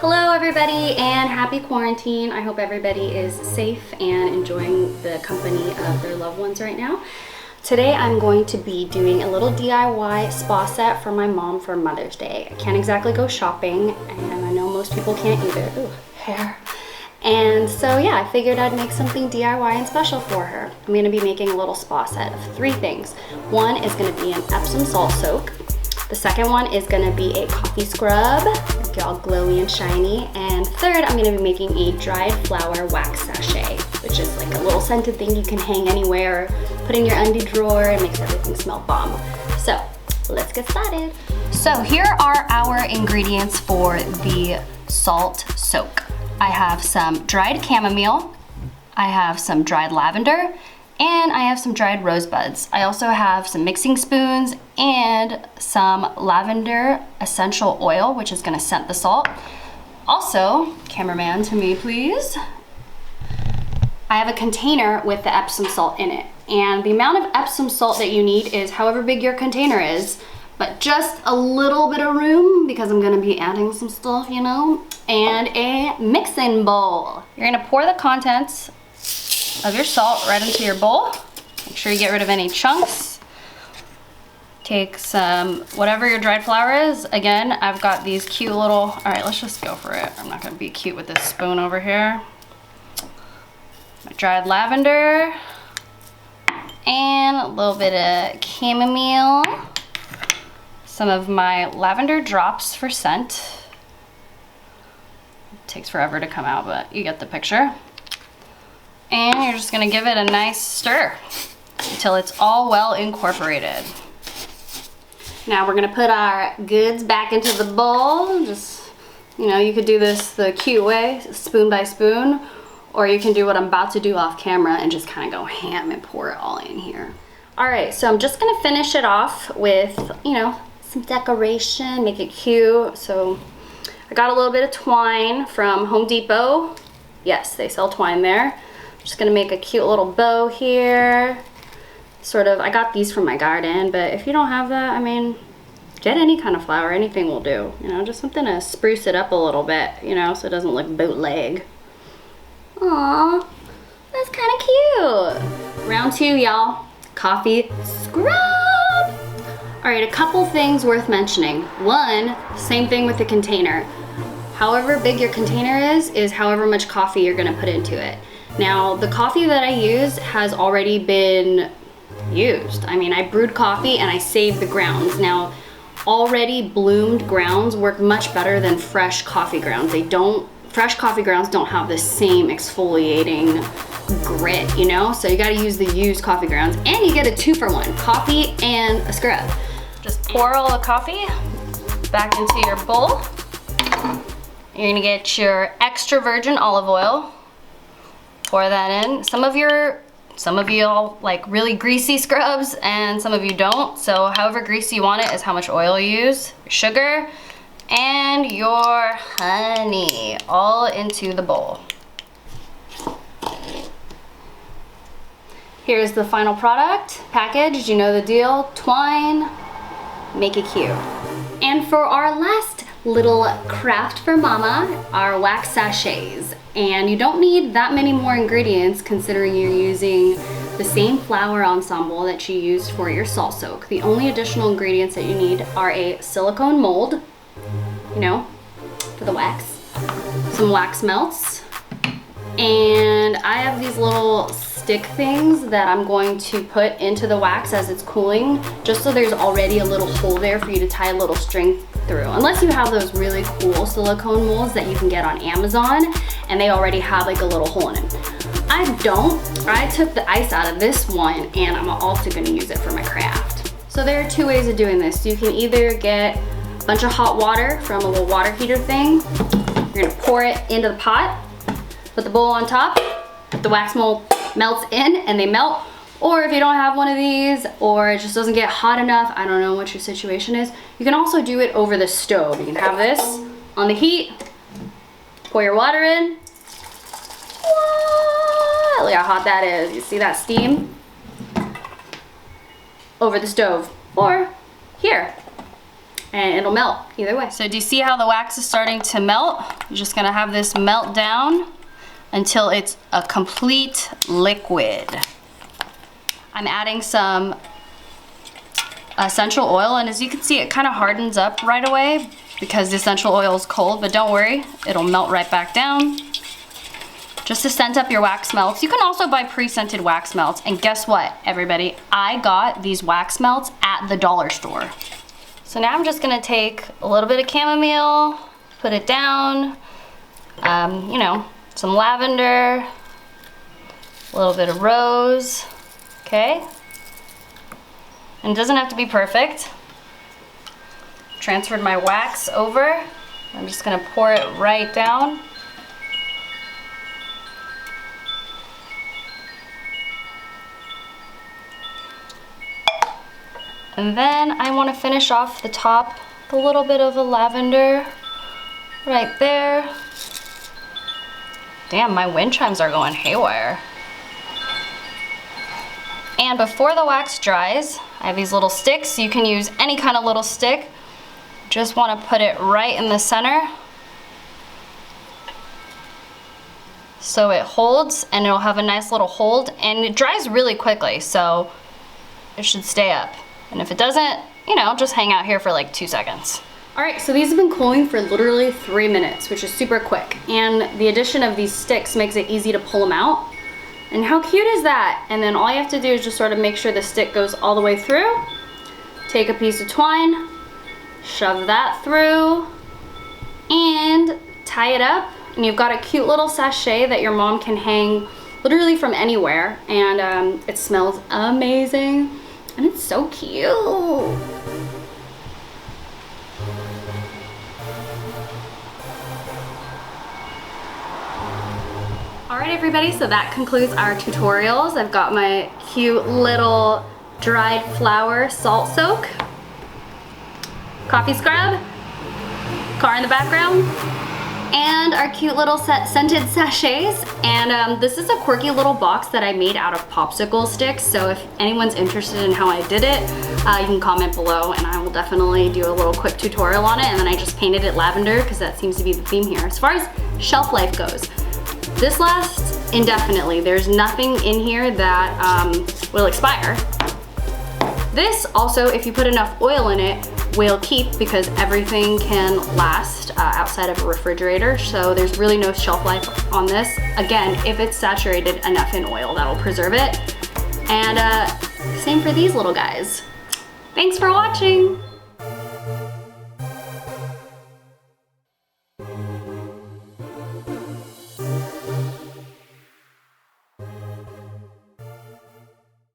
Hello everybody and happy quarantine. I hope everybody is safe and enjoying the company of their loved ones right now. Today I'm going to be doing a little DIY spa set for my mom for Mother's Day. I can't exactly go shopping and I know most people can't either. Ooh, hair. And so yeah, I figured I'd make something DIY and special for her. I'm gonna be making a little spa set of 3 things. One is gonna be an Epsom salt soak. The second one is gonna be a coffee scrub, make it all glowy and shiny. And third, I'm gonna be making a dried flower wax sachet, which is like a little scented thing you can hang anywhere, put in your undie drawer, and makes everything smell bomb. So let's get started. So here are our ingredients for the salt soak. I have some dried chamomile, I have some dried lavender, and I have some dried rosebuds. I also have some mixing spoons and some lavender essential oil, which is gonna scent the salt. Also, cameraman to me please. I have a container with the Epsom salt in it. And the amount of Epsom salt that you need is however big your container is, but just a little bit of room because I'm gonna be adding some stuff, you know, and a mixing bowl. You're gonna pour the contents of your salt right into your bowl. Make sure you get rid of any chunks. Take some, whatever your dried flower is. Again, I've got these cute little, all right, let's just go for it. I'm not gonna be cute with this spoon over here. My dried lavender and a little bit of chamomile. Some of my lavender drops for scent. It takes forever to come out, but you get the picture. And you're just gonna give it a nice stir until it's all well incorporated. Now we're gonna put our goods back into the bowl. Just, you know, you could do this the cute way, spoon by spoon, or you can do what I'm about to do off camera and just kind of go ham and pour it all in here. All right, so I'm just gonna finish it off with, you know, some decoration, make it cute. So I got a little bit of twine from Home Depot. Yes, they sell twine there. Just gonna make a cute little bow here. Sort of, I got these from my garden, but if you don't have that, I mean, get any kind of flower, anything will do. You know, just something to spruce it up a little bit, you know, so it doesn't look bootleg. Aww, that's kind of cute. Round 2, y'all, coffee scrub. All right, a couple things worth mentioning. One, same thing with the container. However big your container is however much coffee you're gonna put into it. Now, the coffee that I use has already been used. I mean, I brewed coffee and I saved the grounds. Now, already bloomed grounds work much better than fresh coffee grounds. Fresh coffee grounds don't have the same exfoliating grit, you know? So you gotta use the used coffee grounds, and you get a 2-for-1, coffee and a scrub. Just pour all the coffee back into your bowl. You're gonna get your extra virgin olive oil. Pour that in. Some of you all like really greasy scrubs and some of you don't. So however greasy you want it is how much oil you use. Your sugar and your honey all into the bowl. Here's the final product packaged. You know the deal. Twine, make it cute. And for our last little craft for mama, our wax sachets. And you don't need that many more ingredients considering you're using the same flower ensemble that you used for your salt soak. The only additional ingredients that you need are a silicone mold, you know, for the wax, some wax melts, and I have these little stick things that I'm going to put into the wax as it's cooling, just so there's already a little hole there for you to tie a little string through. Unless you have those really cool silicone molds that you can get on Amazon and they already have like a little hole in it. I don't. I took the ice out of this one and I'm also gonna use it for my craft. So there are 2 ways of doing this. You can either get a bunch of hot water from a little water heater thing. You're gonna pour it into the pot, put the bowl on top, the wax mold melts in and they melt. Or if you don't have one of these, or it just doesn't get hot enough, I don't know what your situation is, you can also do it over the stove. You can have this on the heat, pour your water in. Whoa, look how hot that is. You see that steam? Over the stove. Or here, and it'll melt either way. So do you see how the wax is starting to melt? You're just gonna have this melt down until it's a complete liquid. I'm adding some essential oil, and as you can see, it kind of hardens up right away because the essential oil is cold, but don't worry, it'll melt right back down. Just to scent up your wax melts. You can also buy pre-scented wax melts, and guess what, everybody? I got these wax melts at the dollar store. So now I'm just gonna take a little bit of chamomile, put it down, you know, some lavender, a little bit of rose, okay? And it doesn't have to be perfect. Transferred my wax over. I'm just gonna pour it right down. And then I want to finish off the top with a little bit of a lavender right there. Damn, my wind chimes are going haywire. And before the wax dries, I have these little sticks. You can use any kind of little stick. Just want to put it right in the center so it holds, and it'll have a nice little hold, and it dries really quickly, so it should stay up. And if it doesn't, you know, just hang out here for like 2 seconds. All right, so these have been cooling for literally 3 minutes, which is super quick. And the addition of these sticks makes it easy to pull them out. And how cute is that? And then all you have to do is just sort of make sure the stick goes all the way through. Take a piece of twine, shove that through, and tie it up. And you've got a cute little sachet that your mom can hang literally from anywhere. And it smells amazing. And it's so cute. All right, everybody, so that concludes our tutorials. I've got my cute little dried flower salt soak, coffee scrub, car in the background, and our cute little scented sachets. And this is a quirky little box that I made out of popsicle sticks. So if anyone's interested in how I did it, you can comment below and I will definitely do a little quick tutorial on it. And then I just painted it lavender because that seems to be the theme here. As far as shelf life goes, this lasts indefinitely. There's nothing in here that will expire. This also, if you put enough oil in it, will keep, because everything can last outside of a refrigerator. So there's really no shelf life on this. Again, if it's saturated enough in oil, that'll preserve it. And same for these little guys. Thanks for watching.